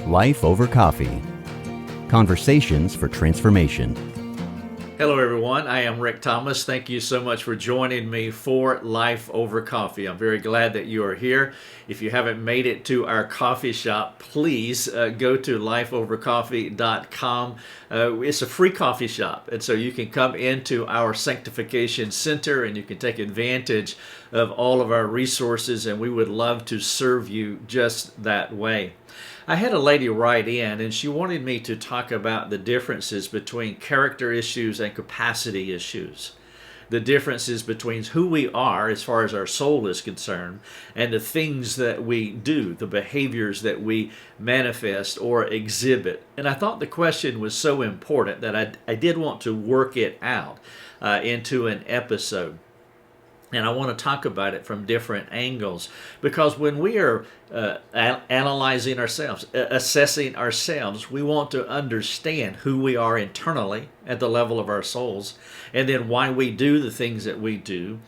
Life Over Coffee. Conversations for Transformation. Hello everyone, I am Rick Thomas. Thank you so much for joining me for Life Over Coffee. I'm very glad that you are here. If you haven't made it to our coffee shop, please go to lifeovercoffee.com. It's a free coffee shop, and so you can come into our Sanctification Center and you can take advantage of all of our resources, and we would love to serve you just that way. I had a lady write in and she wanted me to talk about the differences between character issues and capacity issues. The differences between who we are as far as our soul is concerned and the things that we do, the behaviors that we manifest or exhibit. And I thought the question was so important that I did want to work it out into an episode. And I want to talk about it from different angles, because when we are analyzing ourselves, assessing ourselves, we want to understand who we are internally at the level of our souls, and then why we do the things that we do.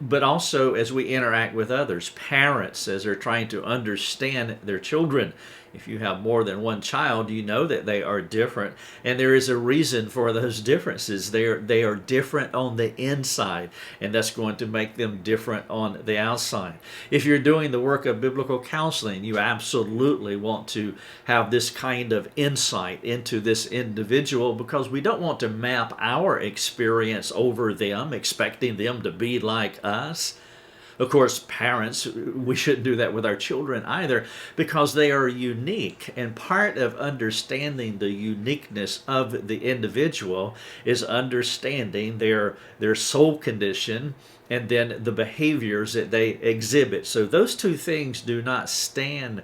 But also as we interact with others, parents, as they're trying to understand their children. If you have more than one child, you know that they are different, and there is a reason for those differences. They are different on the inside, and that's going to make them different on the outside. If you're doing the work of biblical counseling, you absolutely want to have this kind of insight into this individual, because we don't want to map our experience over them, expecting them to be like us. Of course, parents, we shouldn't do that with our children either, because they are unique. And part of understanding the uniqueness of the individual is understanding their soul condition and then the behaviors that they exhibit. So those two things do not stand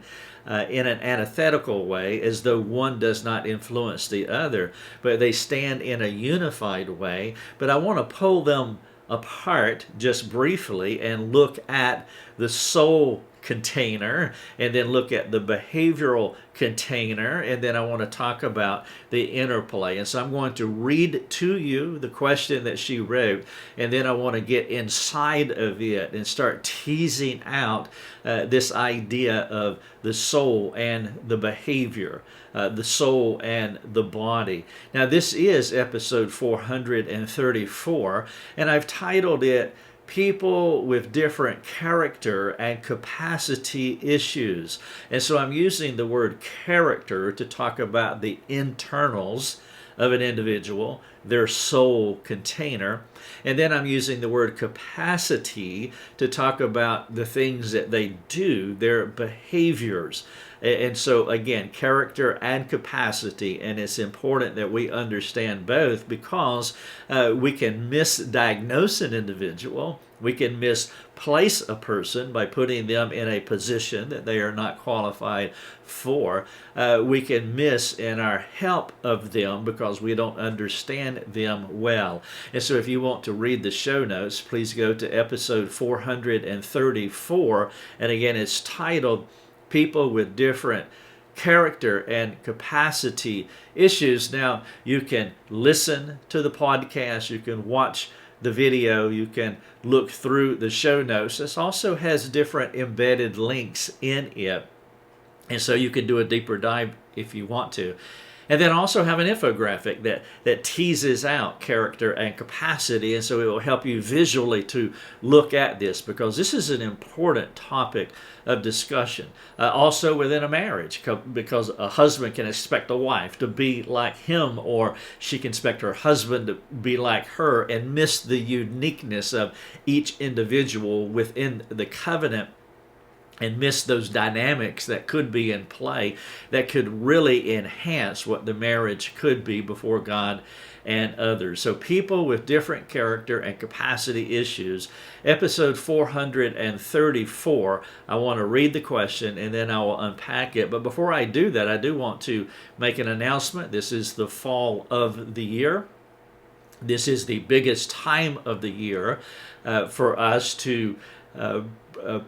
in an antithetical way, as though one does not influence the other, but they stand in a unified way. But I want to pull them apart just briefly and look at the soul container, and then look at the behavioral container, and then I want to talk about the interplay. And so I'm going to read to you the question that she wrote, and then I want to get inside of it and start teasing out this idea of the soul and the behavior, the soul and the body. Now this is episode 434, and I've titled it People with Different Character and Capacity Issues. And so I'm using the word character to talk about the internals of an individual, their soul container. And then I'm using the word capacity to talk about the things that they do, their behaviors. And so again, character and capacity, and it's important that we understand both, because we can misdiagnose an individual, we can misplace a person by putting them in a position that they are not qualified for. We can miss in our help of them because we don't understand them well. And so if you want to read the show notes, please go to episode 434, and again, it's titled People with Different Character and Capacity Issues. Now, you can listen to the podcast, you can watch the video, you can look through the show notes. This also has different embedded links in it, and so you can do a deeper dive if you want to. And then also have an infographic that teases out character and capacity, and so it will help you visually to look at this, because this is an important topic of discussion. Also within a marriage, because a husband can expect a wife to be like him, or she can expect her husband to be like her, and miss the uniqueness of each individual within the covenant, and miss those dynamics that could be in play that could really enhance what the marriage could be before God and others. So people with different character and capacity issues, episode 434, I want to read the question and then I will unpack it. But before I do that, I do want to make an announcement. This is the fall of the year. This is the biggest time of the year for us to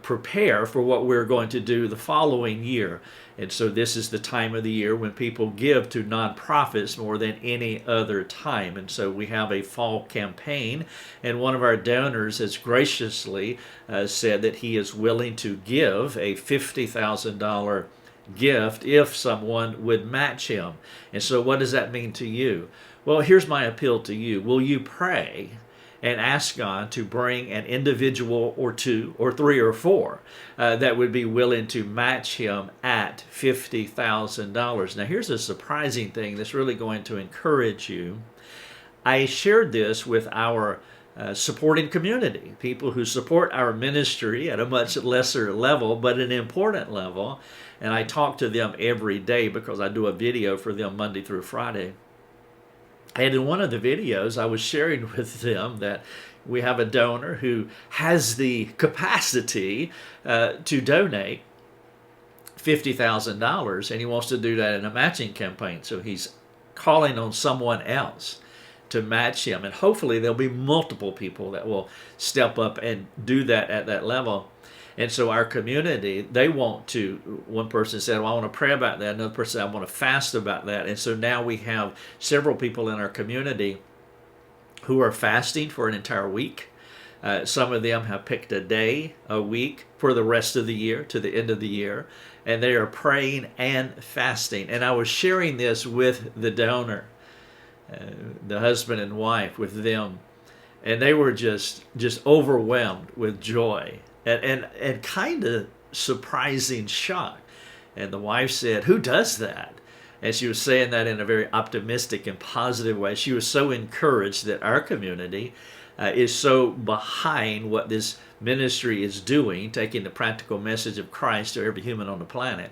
prepare for what we're going to do the following year. And so this is the time of the year when people give to nonprofits more than any other time. And so we have a fall campaign, and one of our donors has graciously said that he is willing to give a $50,000 gift if someone would match him. And so what does that mean to you? Well, here's my appeal to you. Will you pray and ask God to bring an individual or two or three or four that would be willing to match him at $50,000? Now, here's a surprising thing that's really going to encourage you. I shared this with our supporting community, people who support our ministry at a much lesser level, but an important level. And I talk to them every day because I do a video for them Monday through Friday. And in one of the videos, I was sharing with them that we have a donor who has the capacity to donate $50,000, and he wants to do that in a matching campaign. So he's calling on someone else to match him. And hopefully there'll be multiple people that will step up and do that at that level. And so our community, they want to, one person said, well, I want to pray about that. Another person said, I want to fast about that. And so now we have several people in our community who are fasting for an entire week. Some of them have picked a day a week for the rest of the year, to the end of the year. And they are praying and fasting. And I was sharing this with the donor, the husband and wife, with them. And they were just overwhelmed with joy. And kind of surprising shock. And the wife said, who does that? And she was saying that in a very optimistic and positive way. She was so encouraged that our community is so behind what this ministry is doing, taking the practical message of Christ to every human on the planet.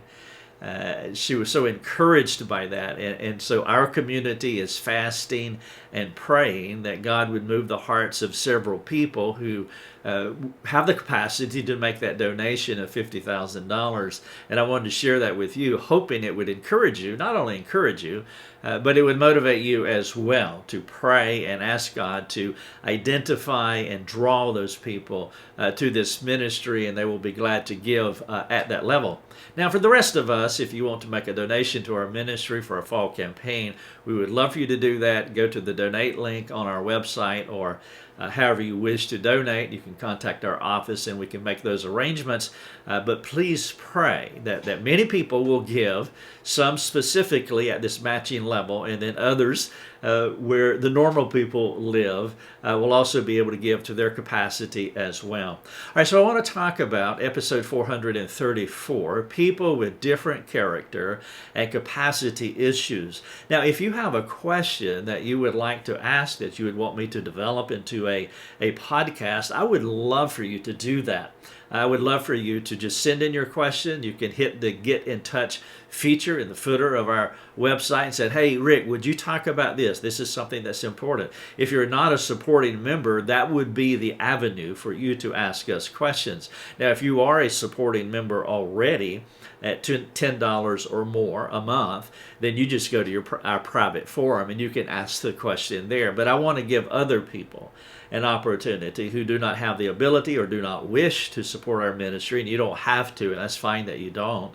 She was so encouraged by that. And so our community is fasting and praying that God would move the hearts of several people who have the capacity to make that donation of $50,000. And I wanted to share that with you, hoping it would encourage you, not only encourage you, but it would motivate you as well to pray and ask God to identify and draw those people to this ministry, and they will be glad to give at that level. Now, for the rest of us, if you want to make a donation to our ministry for a fall campaign, we would love for you to do that. Go to the donate link on our website, or however you wish to donate. You can contact our office and we can make those arrangements. But please pray that many people will give, some specifically at this matching level, and then others where the normal people live will also be able to give to their capacity as well. All right, so I want to talk about episode 434, people with different character and capacity issues. Now, if you have a question that you would like to ask, that you would want me to develop into a podcast, I would love for you to do that. I would love for you to just send in your question. You can hit the Get in Touch feature in the footer of our website and say, hey, Rick, would you talk about this? This is something that's important. If you're not a supporting member, that would be the avenue for you to ask us questions. Now, if you are a supporting member already at $10 or more a month, then you just go to our private forum and you can ask the question there. But I want to give other people an opportunity who do not have the ability or do not wish to support our ministry, and you don't have to, and that's fine that you don't,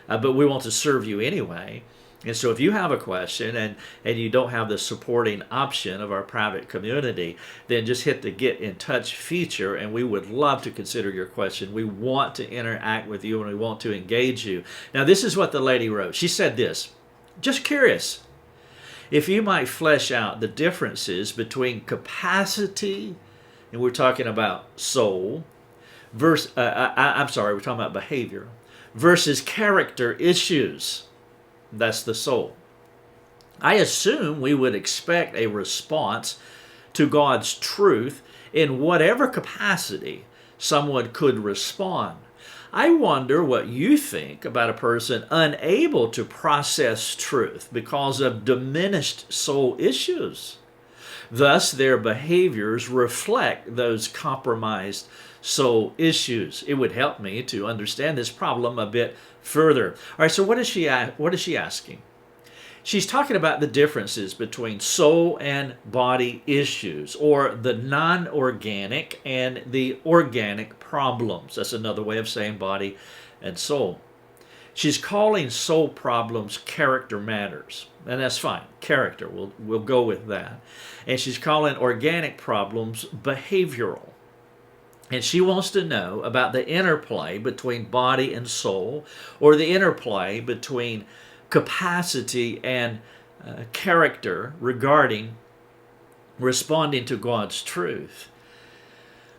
but we want to serve you anyway. And so if you have a question and you don't have the supporting option of our private community, then just hit the Get in Touch feature, and we would love to consider your question. We want to interact with you and we want to engage you. Now, this is what the lady wrote. She said this: just curious if you might flesh out the differences between capacity, and we're talking about soul, we're talking about behavior, versus character issues. That's the soul. I assume we would expect a response to God's truth in whatever capacity someone could respond. I wonder what you think about a person unable to process truth because of diminished soul issues. Thus, their behaviors reflect those compromised soul issues. It would help me to understand this problem a bit further. All right, so what is she asking? She's talking about the differences between soul and body issues, or the non-organic and the organic problems. That's another way of saying body and soul. She's calling soul problems character matters, and that's fine. Character, we'll go with that. And she's calling organic problems behavioral. And she wants to know about the interplay between body and soul, or the interplay between capacity and character regarding responding to God's truth.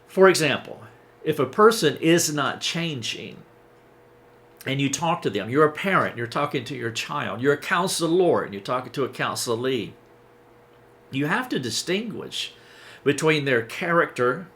For example, if a person is not changing, and you talk to them, you're a parent, you're talking to your child, you're a counselor, and you're talking to a counselee, you have to distinguish between their character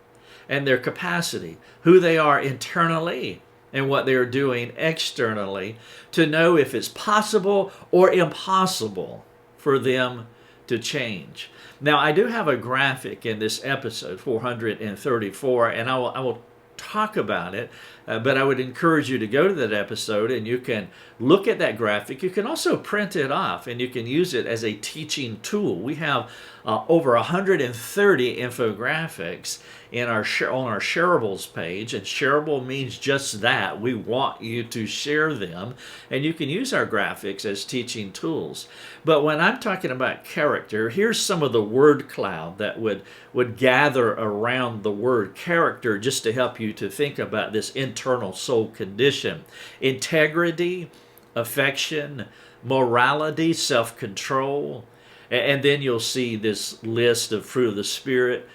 and their capacity, who they are internally and what they are doing externally, to know if it's possible or impossible for them to change. Now, I do have a graphic in this episode 434, and I will talk about it, but I would encourage you to go to that episode and you can look at that graphic. You can also print it off and you can use it as a teaching tool. We have over 130 infographics on our shareables page, and shareable means just that. We want you to share them, and you can use our graphics as teaching tools. But when I'm talking about character, here's some of the word cloud that would gather around the word character, just to help you to think about this internal soul condition: integrity, affection, morality, self-control. And then you'll see this list of fruit of the Spirit: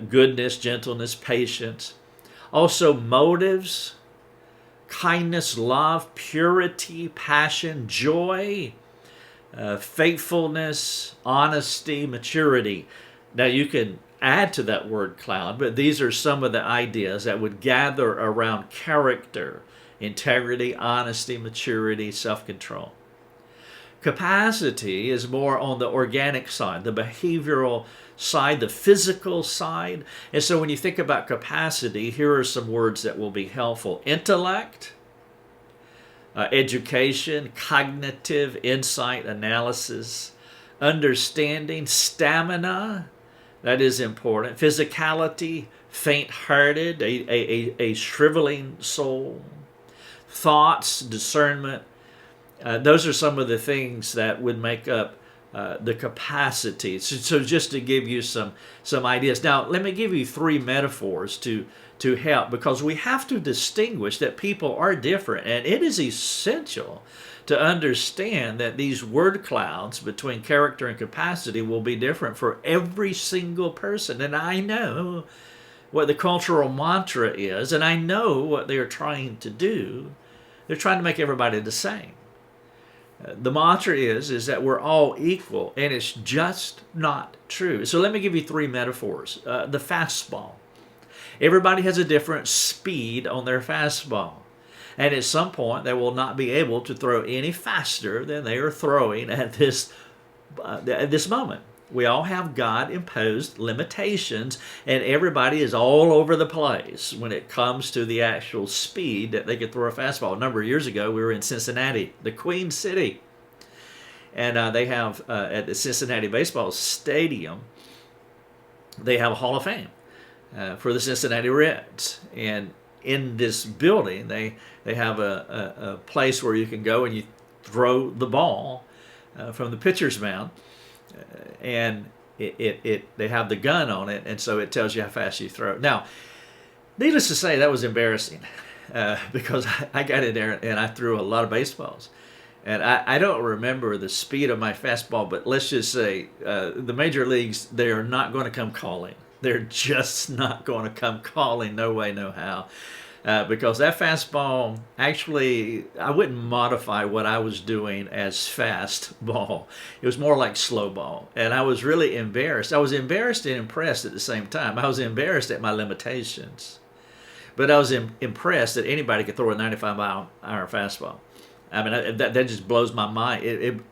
goodness, gentleness, patience. Also motives, kindness, love, purity, passion, joy, faithfulness, honesty, maturity. Now you can add to that word cloud, but these are some of the ideas that would gather around character: integrity, honesty, maturity, self-control. Capacity is more on the organic side, the behavioral side, the physical side. And so when you think about capacity, here are some words that will be helpful: intellect, education, cognitive, insight, analysis, understanding, stamina, that is important, physicality, faint-hearted, a shriveling soul, thoughts, discernment. Those are some of the things that would make up the capacity. So just to give you some ideas. Now, let me give you three metaphors to help, because we have to distinguish that people are different, and it is essential to understand that these word clouds between character and capacity will be different for every single person. And I know what the cultural mantra is, and I know what they are trying to do. They're trying to make everybody the same. The mantra is that we're all equal, and it's just not true. So let me give you three metaphors. The fastball. Everybody has a different speed on their fastball, and at some point they will not be able to throw any faster than they are throwing at this moment. We all have God-imposed limitations, and everybody is all over the place when it comes to the actual speed that they could throw a fastball. A number of years ago, we were in Cincinnati, the Queen City, and they have, at the Cincinnati Baseball Stadium, they have a Hall of Fame for the Cincinnati Reds. And in this building, they have a place where you can go and you throw the ball from the pitcher's mound. And they have the gun on it, and so it tells you how fast you throw. Now, needless to say, that was embarrassing because I got in there and I threw a lot of baseballs. And I don't remember the speed of my fastball, but let's just say the major leagues, they are not going to come calling. They're just not going to come calling, no way, no how. Because that fastball, actually, I wouldn't modify what I was doing as fast ball. It was more like slow ball. And I was really embarrassed. I was embarrassed and impressed at the same time. I was embarrassed at my limitations. But I was impressed that anybody could throw a 95-mile-an-hour fastball. I mean, that just blows my mind.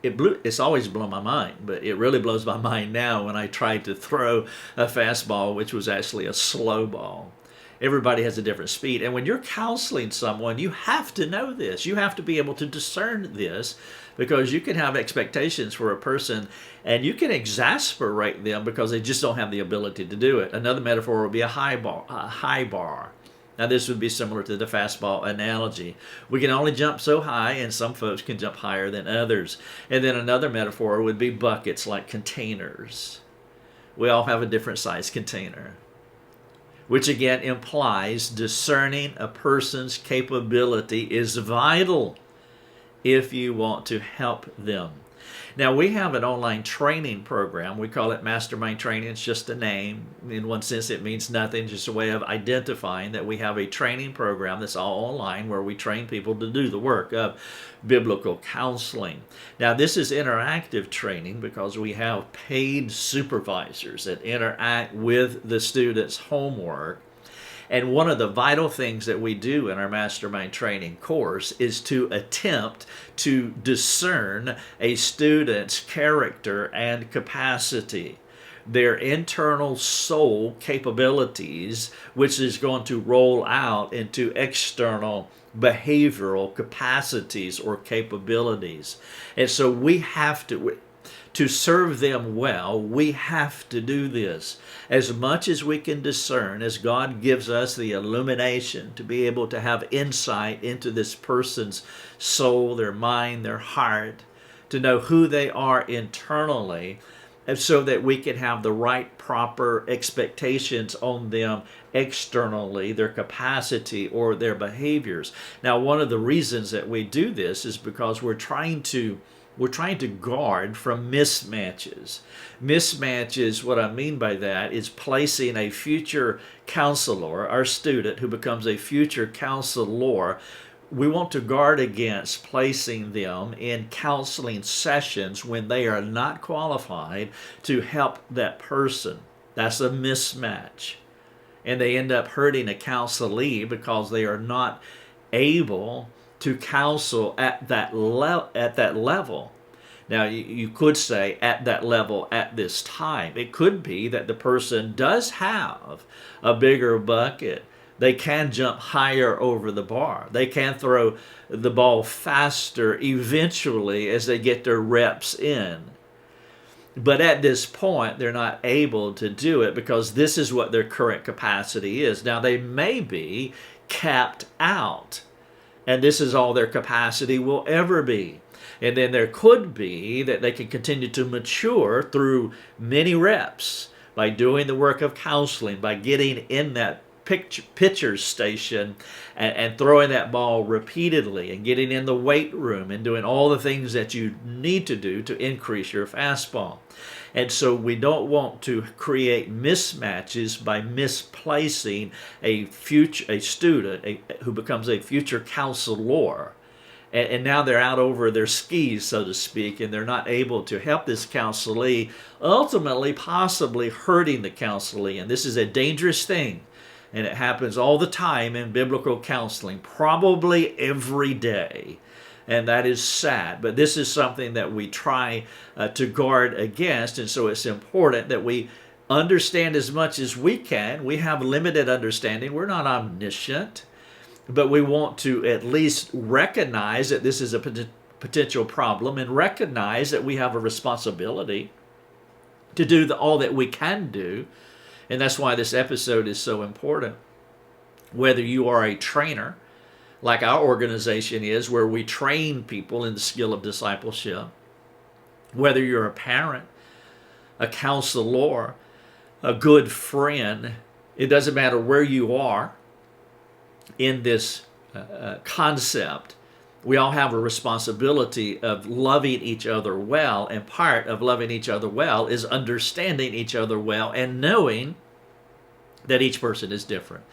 It's always blown my mind, but it really blows my mind now when I tried to throw a fastball, which was actually a slow ball. Everybody has a different speed. And when you're counseling someone, you have to know this. You have to be able to discern this, because you can have expectations for a person and you can exasperate them because they just don't have the ability to do it. Another metaphor would be a high bar. Now, this would be similar to the fastball analogy. We can only jump so high, and some folks can jump higher than others. And then another metaphor would be buckets, like containers. We all have a different size container. which again implies discerning a person's capability is vital if you want to help them. Now, we have an online training program. We call it Mastermind Training. It's just a name. In one sense, it means nothing, just a way of identifying that we have a training program that's all online where we train people to do the work of biblical counseling. Now, this is interactive training because we have paid supervisors that interact with the students' homework. And one of the vital things that we do in our Mastermind Training course is to attempt to discern a student's character and capacity, their internal soul capabilities, which is going to roll out into external behavioral capacities or capabilities. And so we have to serve them well, we have to do this. As much as we can discern, as God gives us the illumination to be able to have insight into this person's soul, their mind, their heart, to know who they are internally, and so that we can have the right, proper expectations on them externally, their capacity or their behaviors. Now, one of the reasons that we do this is because we're trying to guard from mismatches. Mismatches, what I mean by that is placing a future counselor, our student who becomes a future counselor, we want to guard against placing them in counseling sessions when they are not qualified to help that person. That's a mismatch. And they end up hurting a counselee because they are not able to counsel at that level. Now, you could say at that level at this time. It could be that the person does have a bigger bucket. They can jump higher over the bar. They can throw the ball faster eventually as they get their reps in. But at this point, they're not able to do it because this is what their current capacity is. Now, they may be capped out, and this is all their capacity will ever be. And then there could be that they can continue to mature through many reps by doing the work of counseling, by getting in that pitcher's station and throwing that ball repeatedly and getting in the weight room and doing all the things that you need to do to increase your fastball. And so we don't want to create mismatches by misplacing a student who becomes a future counselor. And now they're out over their skis, so to speak, and they're not able to help this counselee, ultimately possibly hurting the counselee. And this is a dangerous thing. And it happens all the time in biblical counseling, probably every day. And that is sad. But this is something that we try to guard against. And so it's important that we understand as much as we can. We have limited understanding. We're not omniscient. But we want to at least recognize that this is a potential problem and recognize that we have a responsibility to do all that we can do. And that's why this episode is so important. Whether you are a trainer, like our organization is, where we train people in the skill of discipleship, whether you're a parent, a counselor, a good friend, it doesn't matter where you are in this concept, we all have a responsibility of loving each other well, and part of loving each other well is understanding each other well and knowing that each person is different.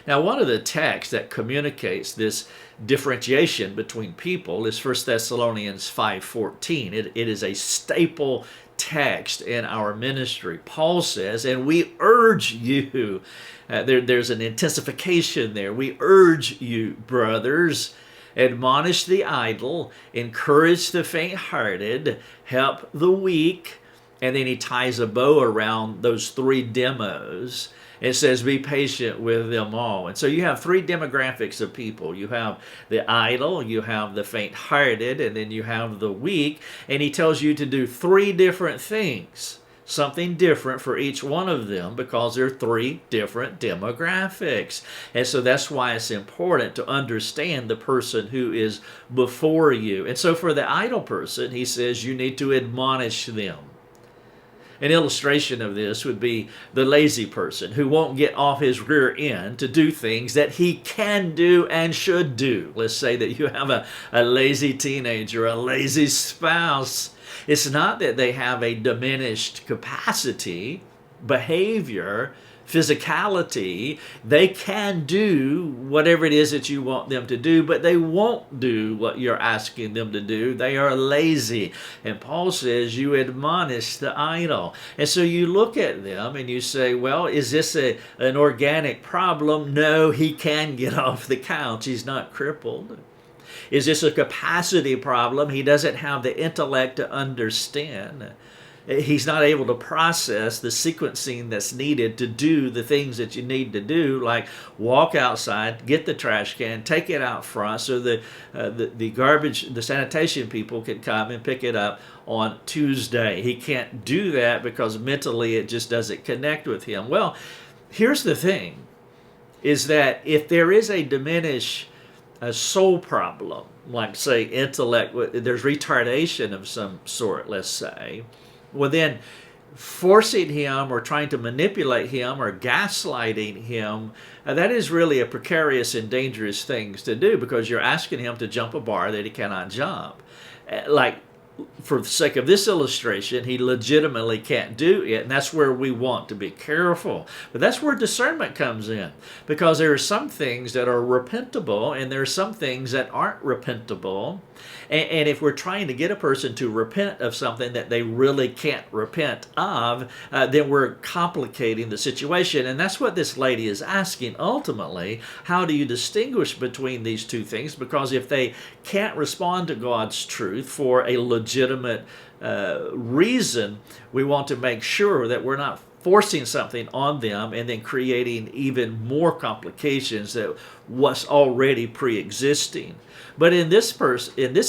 Now, one of the texts that communicates this differentiation between people is 1 Thessalonians 5:14. It is a staple text in our ministry. Paul says, and we urge you, there's an intensification there. We urge you, brothers, admonish the idle, encourage the faint-hearted, help the weak. And then he ties a bow around those three demos. It says, be patient with them all. And so you have three demographics of people. You have the idle, you have the faint-hearted, and then you have the weak. And he tells you to do three different things, something different for each one of them, because there are three different demographics. And so that's why it's important to understand the person who is before you. And so for the idle person, he says you need to admonish them. An illustration of this would be the lazy person who won't get off his rear end to do things that he can do and should do. Let's say that you have a lazy teenager, a lazy spouse. It's not that they have a diminished capacity, behavior, physicality. They can do whatever it is that you want them to do, but they won't do what you're asking them to do. They are lazy. And Paul says you admonish the idle. And so you look at them and you say, well, is this an organic problem? No, he can get off the couch. He's not crippled. Is this a capacity problem? He doesn't have the intellect to understand. He's not able to process the sequencing that's needed to do the things that you need to do, like walk outside, get the trash can, take it out front so the garbage, the sanitation people can come and pick it up on Tuesday. He can't do that because mentally it just doesn't connect with him. Well, here's the thing, is that if there is a diminished soul problem, like say intellect, there's retardation of some sort, let's say, well then forcing him or trying to manipulate him or gaslighting him, that is really a precarious and dangerous thing to do, because you're asking him to jump a bar that he cannot jump. Like, for the sake of this illustration, he legitimately can't do it, and that's where we want to be careful. But that's where discernment comes in, because there are some things that are repentable and there are some things that aren't repentable. And if we're trying to get a person to repent of something that they really can't repent of, then we're complicating the situation. And that's what this lady is asking ultimately. How do you distinguish between these two things? Because if they can't respond to God's truth for a legitimate reason, we want to make sure that we're not forcing something on them and then creating even more complications that what's already pre-existing. But in this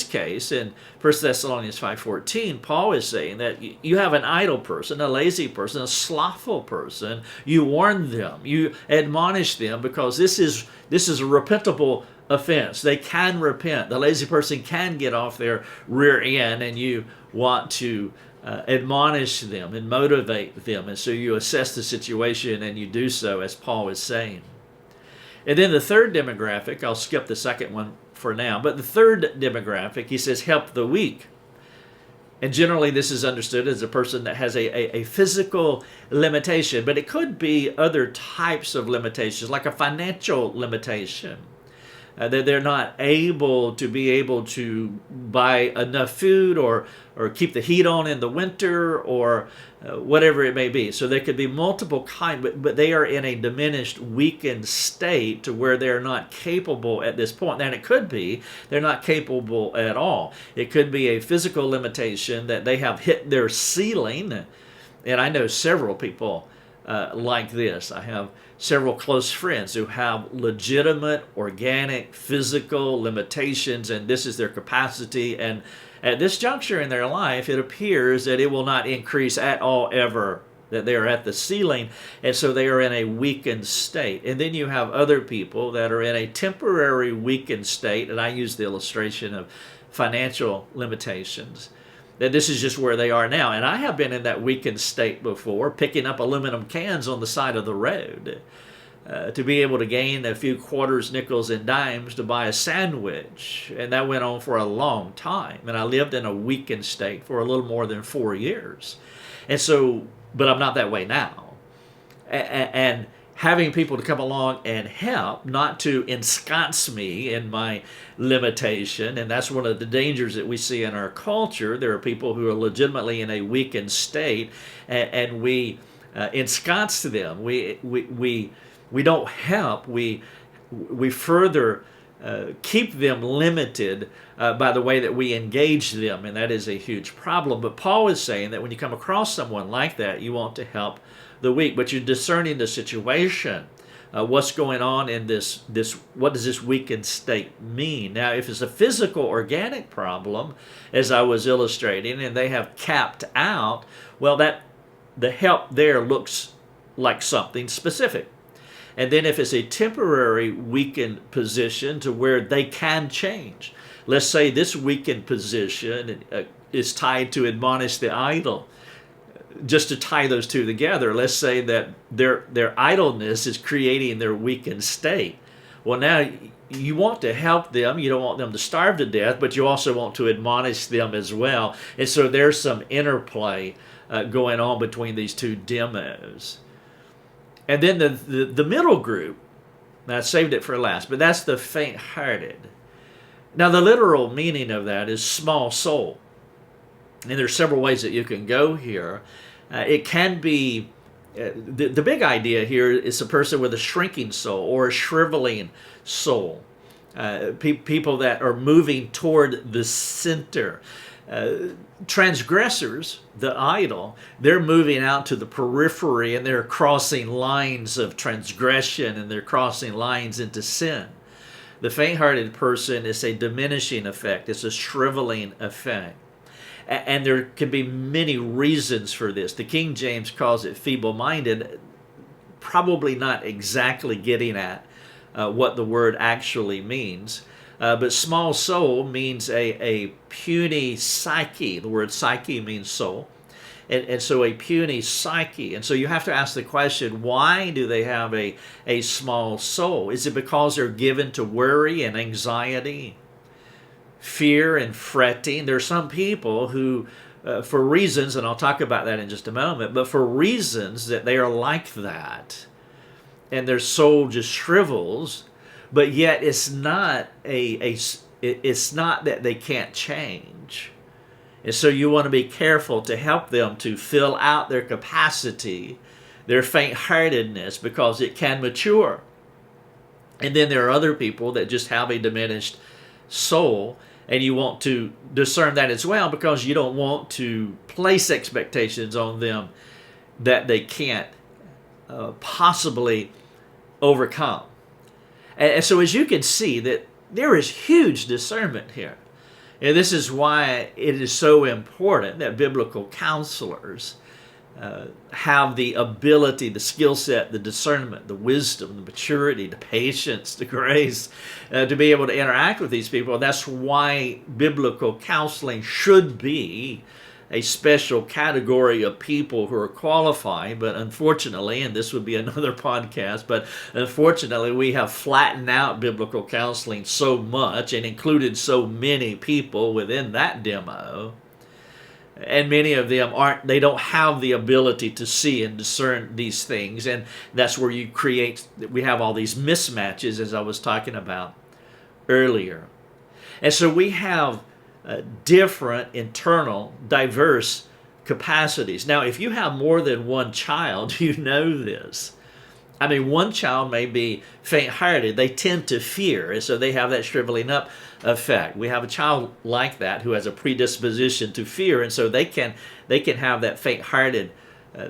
case, in 1 Thessalonians 5:14, Paul is saying that you have an idle person, a lazy person, a slothful person. You warn them, you admonish them, because this is a repentable offense. They can repent. The lazy person can get off their rear end, and you want to admonish them and motivate them. And so you assess the situation and you do so as Paul is saying. And then the third demographic, I'll skip the second one for now, but the third demographic, he says, help the weak. And generally this is understood as a person that has a physical limitation, but it could be other types of limitations, like a financial limitation. That they're not able to buy enough food or keep the heat on in the winter, or whatever it may be. So there could be multiple kinds, but they are in a diminished, weakened state to where they're not capable at this point. And it could be they're not capable at all. It could be a physical limitation that they have hit their ceiling. And I know several people like this. I have several close friends who have legitimate, organic, physical limitations, and this is their capacity. And at this juncture in their life, it appears that it will not increase at all ever, that they are at the ceiling, and so they are in a weakened state. And then you have other people that are in a temporary weakened state, and I use the illustration of financial limitations, that this is just where they are now. And I have been in that weakened state before, picking up aluminum cans on the side of the road to be able to gain a few quarters, nickels, and dimes to buy a sandwich. And that went on for a long time. And I lived in a weakened state for a little more than 4 years. And so, but I'm not that way now. And having people to come along and help, not to ensconce me in my limitation. And that's one of the dangers that we see in our culture. There are people who are legitimately in a weakened state, and we ensconce them. We don't help. We further keep them limited by the way that we engage them, and that is a huge problem. But Paul is saying that when you come across someone like that, you want to help the weak, but you're discerning the situation. What's going on in this? What does this weakened state mean? Now, if it's a physical, organic problem, as I was illustrating, and they have capped out, well, that the help there looks like something specific. And then if it's a temporary weakened position to where they can change. Let's say this weakened position is tied to admonish the idle. just to tie those two together, let's say that their idleness is creating their weakened state. Well, now you want to help them. You don't want them to starve to death, but you also want to admonish them as well. And so there's some interplay going on between these two demos. And then the middle group, now I saved it for last, but that's the faint-hearted. Now the literal meaning of that is small soul. And there's several ways that you can go here. It can be, the big idea here is a person with a shrinking soul or a shriveling soul. People that are moving toward the center. Transgressors, the idle, they're moving out to the periphery and they're crossing lines of transgression and they're crossing lines into sin. The faint-hearted person is a diminishing effect. It's a shriveling effect. And there can be many reasons for this. The King James calls it feeble-minded, probably not exactly getting at what the word actually means. But small soul means a puny psyche. The word psyche means soul. And so a puny psyche. And so you have to ask the question, why do they have a small soul? Is it because they're given to worry and anxiety? Fear and fretting. There are some people who, for reasons, and I'll talk about that in just a moment, but for reasons that they are like that, and their soul just shrivels, but yet it's not it's not that they can't change. And so you want to be careful to help them to fill out their capacity, their faint-heartedness, because it can mature. And then there are other people that just have a diminished soul, and you want to discern that as well, because you don't want to place expectations on them that they can't possibly overcome. And so as you can see, that there is huge discernment here. And this is why it is so important that biblical counselors have the ability, the skill set, the discernment, the wisdom, the maturity, the patience, the grace to be able to interact with these people. That's why biblical counseling should be a special category of people who are qualified. But unfortunately, and this would be another podcast, but unfortunately we have flattened out biblical counseling so much and included so many people within that demo. And many of them they don't have the ability to see and discern these things. And that's where we have all these mismatches, as I was talking about earlier. And so we have different internal, diverse capacities. Now, if you have more than one child, you know this. I mean, one child may be faint-hearted. They tend to fear, and so they have that shriveling up effect. We have a child like that who has a predisposition to fear, and so they can have that faint-hearted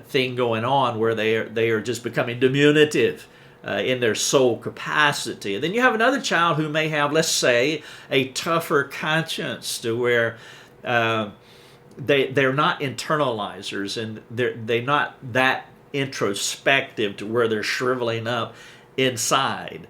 thing going on where they are just becoming diminutive in their soul capacity. And then you have another child who may have, let's say, a tougher conscience, to where they're not internalizers and they're not that introspective to where they're shriveling up inside.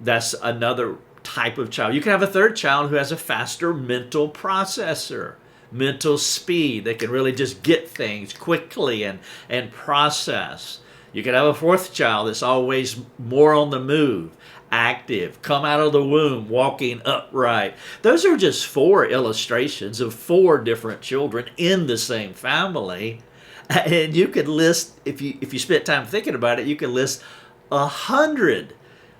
That's another type of child. You can have a third child who has a faster mental processor, mental speed. They can really just get things quickly and process. You can have a fourth child that's always more on the move, active, come out of the womb, walking upright. Those are just 4 illustrations of 4 different children in the same family. And you could list, if you spent time thinking about it, you could list 100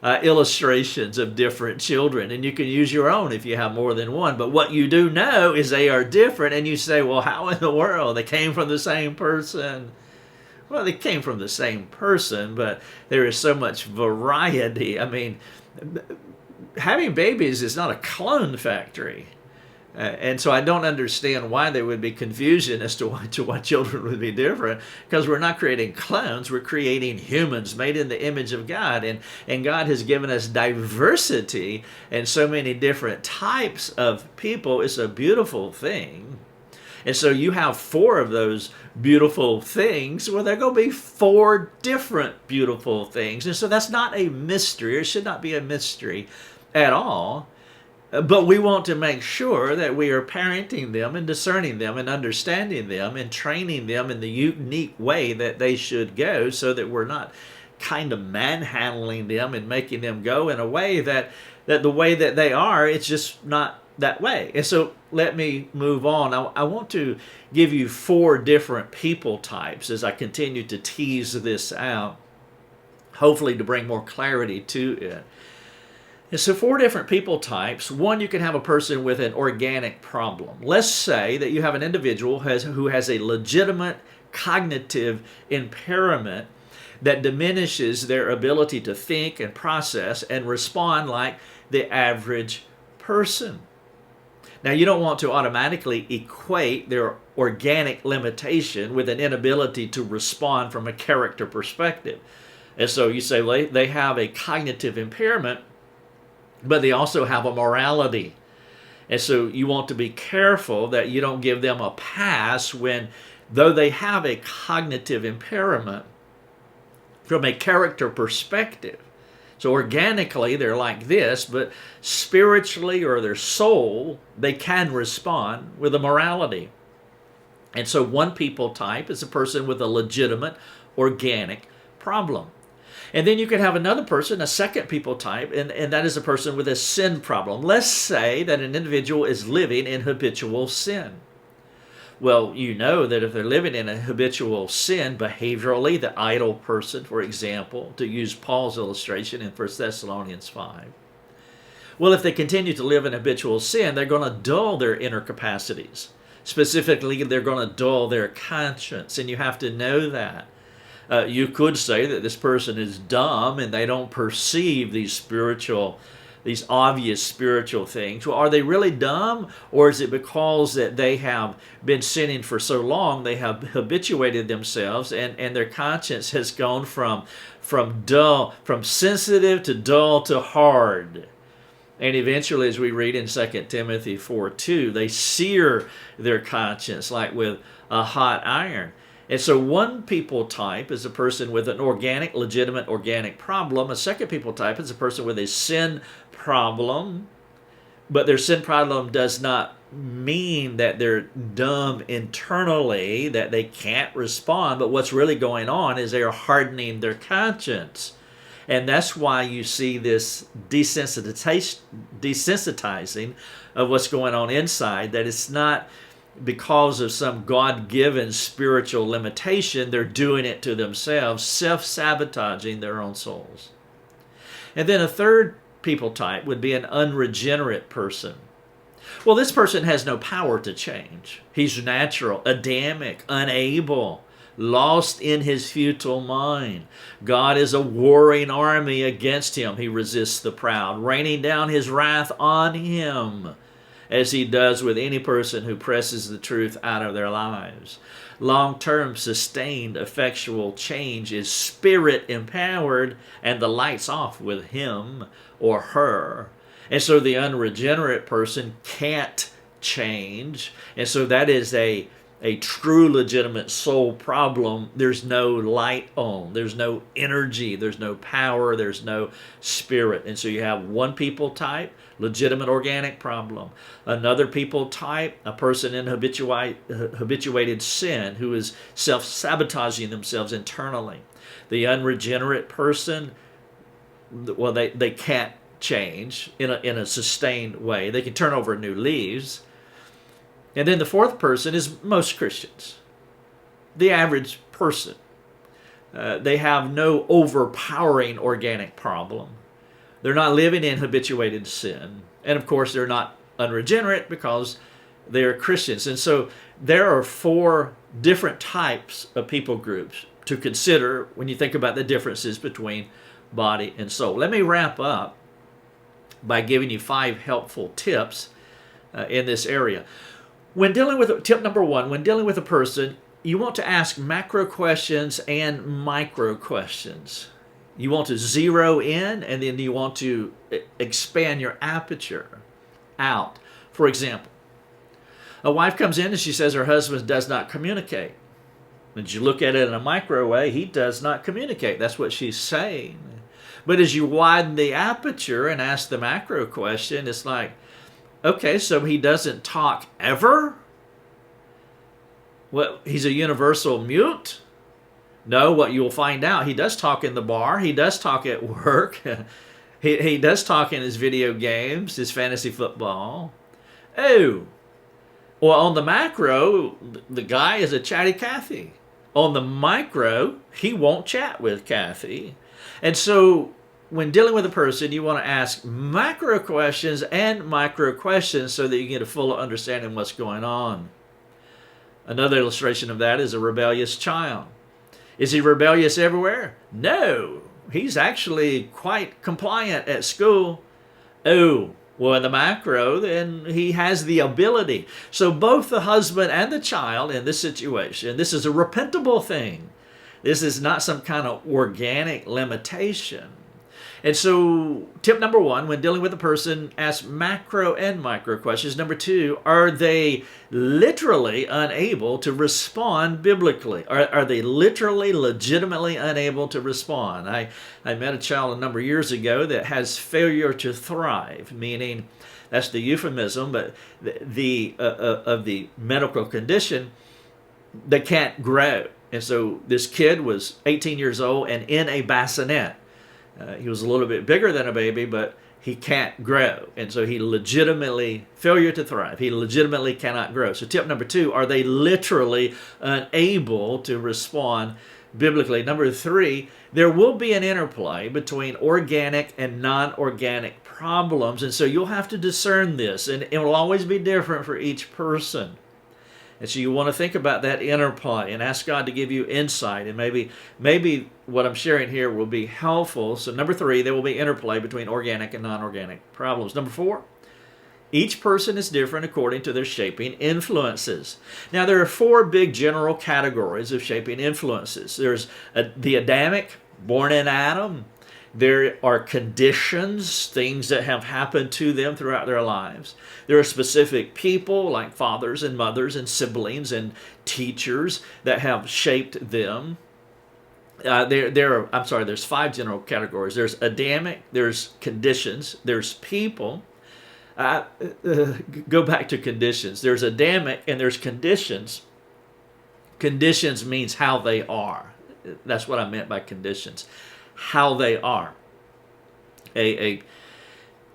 illustrations of different children, and you can use your own if you have more than one. But what you do know is they are different, and you say, well, how in the world? They came from the same person. Well, they came from the same person, but there is so much variety. I mean, having babies is not a clone factory. And so I don't understand why there would be confusion as to why children would be different, because we're not creating clones, we're creating humans made in the image of God. And God has given us diversity and so many different types of people. It's a beautiful thing. And so you have 4 of those beautiful things. Well, there are going to be 4 different beautiful things. And so that's not a mystery, or should not be a mystery at all. But we want to make sure that we are parenting them and discerning them and understanding them and training them in the unique way that they should go, so that we're not kind of manhandling them and making them go in a way that the way that they are, it's just not that way. And so let me move on. I want to give you 4 different people types as I continue to tease this out, hopefully to bring more clarity to it. And so 4 different people types. One, you can have a person with an organic problem. Let's say that you have an individual who has a legitimate cognitive impairment that diminishes their ability to think and process and respond like the average person. Now, you don't want to automatically equate their organic limitation with an inability to respond from a character perspective. And so you say, well, they have a cognitive impairment, but they also have a morality. And so you want to be careful that you don't give them a pass when, though they have a cognitive impairment, from a character perspective. So organically, they're like this, but spiritually or their soul, they can respond with a morality. And so one people type is a person with a legitimate organic problem. And then you can have another person, a second people type, and that is a person with a sin problem. Let's say that an individual is living in habitual sin. Well, you know that if they're living in a habitual sin behaviorally, the idle person, for example, to use Paul's illustration in 1 Thessalonians 5, well, if they continue to live in habitual sin, they're going to dull their inner capacities. Specifically, they're going to dull their conscience, and you have to know that. You could say that this person is dumb and they don't perceive these obvious spiritual things. Well, are they really dumb, or is it because that they have been sinning for so long, they have habituated themselves, and their conscience has gone from sensitive to dull to hard? And eventually, as we read in 2 Timothy 4:2, they sear their conscience like with a hot iron. And so one people type is a person with an legitimate organic problem. A second people type is a person with a sin problem. But their sin problem does not mean that they're dumb internally, that they can't respond. But what's really going on is they are hardening their conscience. And that's why you see this desensitizing of what's going on inside, that it's not because of some God-given spiritual limitation. They're doing it to themselves, self-sabotaging their own souls. And then a third people type would be an unregenerate person. Well, this person has no power to change. He's natural, Adamic, unable, lost in his futile mind. God is a warring army against him. He resists the proud, raining down his wrath on him, as he does with any person who presses the truth out of their lives. Long-term, sustained, effectual change is spirit-empowered, and the light's off with him or her. And so the unregenerate person can't change. And so that is a true legitimate soul problem. There's no light on, there's no energy, there's no power, there's no spirit. And so you have one people type, legitimate organic problem. Another people type, a person in habituated sin who is self-sabotaging themselves internally. The unregenerate person, well, they can't change in a sustained way. They can turn over new leaves. And then the fourth person is most Christians, the average person. They have no overpowering organic problem. They're not living in habituated sin. And of course, they're not unregenerate because they're Christians. And so there are 4 different types of people groups to consider when you think about the differences between body and soul. Let me wrap up by giving you 5 helpful tips in this area. Tip number 1, when dealing with a person, you want to ask macro questions and micro questions. You want to zero in, and then you want to expand your aperture out. For example, a wife comes in and she says her husband does not communicate. And you look at it in a micro way, he does not communicate. That's what she's saying. But as you widen the aperture and ask the macro question, it's like, Okay, so he doesn't talk ever? Well, he's a universal mute? No, what you'll find out, he does talk in the bar. He does talk at work. he does talk in his video games, his fantasy football. Oh, well, on the macro, the guy is a chatty Cathy. On the micro, he won't chat with Cathy. And so when dealing with a person, you want to ask macro questions and micro questions so that you get a full understanding of what's going on. Another illustration of that is a rebellious child. Is he rebellious everywhere? No. He's actually quite compliant at school. Oh, well, in the macro, then he has the ability. So both the husband and the child in this situation, this is a repentable thing. This is not some kind of organic limitation. And so tip number one, when dealing with a person, ask macro and micro questions. Number two, are they literally unable to respond biblically? Are they literally, legitimately unable to respond? I met a child a number of years ago that has failure to thrive, meaning that's the euphemism, but of the medical condition, they can't grow. And so this kid was 18 years old and in a bassinet. He was a little bit bigger than a baby, but he can't grow. And so he legitimately, failure to thrive, he legitimately cannot grow. So tip number two, are they literally unable to respond biblically? Number three, there will be an interplay between organic and non-organic problems. And so you'll have to discern this, and it will always be different for each person. And so you want to think about that interplay and ask God to give you insight. And maybe what I'm sharing here will be helpful. So number three, there will be interplay between organic and non-organic problems. Number four, each person is different according to their shaping influences. Now, there are four big general categories of shaping influences. There's the Adamic, born in Adam. There are conditions, things that have happened to them throughout their lives. There are specific people like fathers and mothers and siblings and teachers that have shaped them. There's five general categories. There's Adamic, there's conditions, there's people. Go back to conditions. There's Adamic and there's conditions. Conditions means how they are. That's what I meant by conditions. How they are.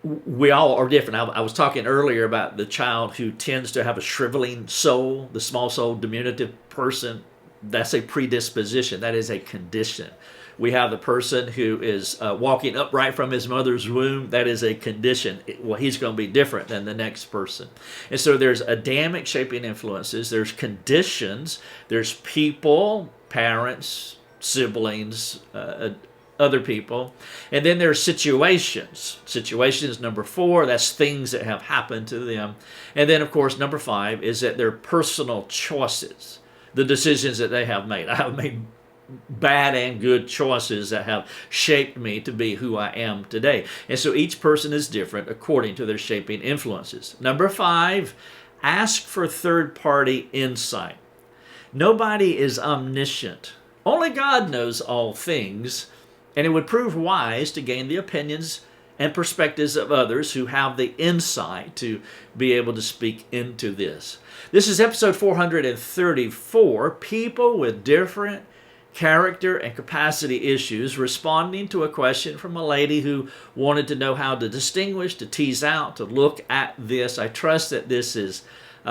We all are different. I was talking earlier about the child who tends to have a shriveling soul, the small soul, diminutive person. That's a predisposition. That is a condition. We have the person who is walking upright from his mother's womb. That is a condition. Well, he's going to be different than the next person. And so there's Adamic shaping influences. There's conditions. There's people, parents, siblings, other people. And then there's situations. Situations, number four, that's things that have happened to them. And then, of course, number five is that they're personal choices, the decisions that they have made. I have made bad and good choices that have shaped me to be who I am today. And so each person is different according to their shaping influences. Number five, ask for third-party insight. Nobody is omniscient. Only God knows all things. And it would prove wise to gain the opinions and perspectives of others who have the insight to be able to speak into this. This is episode 434, People with Different Character and Capacity Issues, responding to a question from a lady who wanted to know how to distinguish, to tease out, to look at this. I trust that this has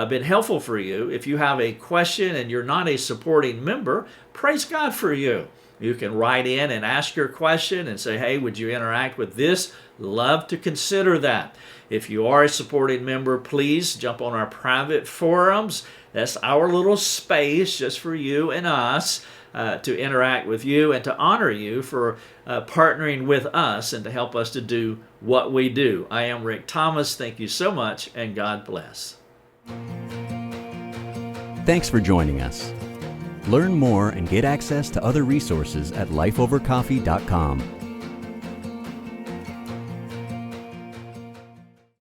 been helpful for you. If you have a question and you're not a supporting member, praise God for you. You can write in and ask your question and say, hey, would you interact with this? Love to consider that. If you are a supporting member, please jump on our private forums. That's our little space just for you and us to interact with you and to honor you for partnering with us and to help us to do what we do. I am Rick Thomas. Thank you so much, and God bless. Thanks for joining us. Learn more and get access to other resources at lifeovercoffee.com.